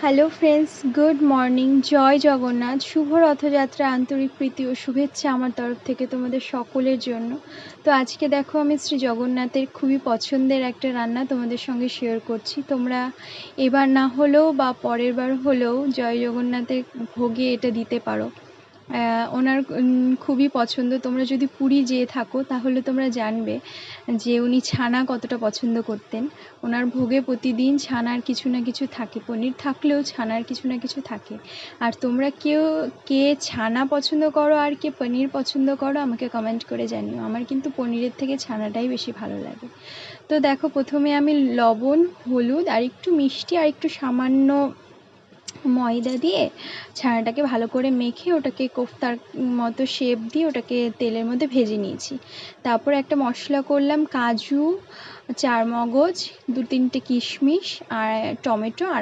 Hello friends, good morning. জয় জগন্নাথ। শুভ রথযাত্রা। আন্তরিক প্রীতি ও শুভেচ্ছা আমার তরফ থেকে তোমাদের সকলের জন্য। তো আজকে দেখো, আমি শ্রী জগন্নাথের খুবই পছন্দের একটা রান্না তোমাদের সঙ্গে শেয়ার করছি। তোমরা এবার না হলেও বা পরের বার হলেও জয় জগন্নাথের ভোগে এটা দিতে পারো। ওনার খুবই পছন্দ। তোমরা যদি পুরী যেয়ে থাকো তাহলে তোমরা জানবে যে উনি ছানা কতটা পছন্দ করতেন। ওনার ভোগে প্রতিদিন ছানার কিছু না কিছু থাকে, পনির থাকলেও ছানার কিছু না কিছু থাকে। আর তোমরা কে ছানা পছন্দ করো আর কে পনির পছন্দ করো আমাকে কমেন্ট করে জানিও। আমার কিন্তু পনিরের থেকে ছানাটাই বেশি ভালো লাগে। তো দেখো, প্রথমে আমি লবণ, হলুদ আর একটু মিষ্টি আর একটু সামান্য ময়দা দিয়ে ছানাটাকে ভালো করে মেখে ওটাকে কোফতার মতো শেপ দিয়ে ওটাকে তেলের মধ্যে ভেজে নিয়েছি। তারপর একটা মশলা করলাম, কাজু, চারমগজ, 2-3টে কিশমিশ আর টমেটো আর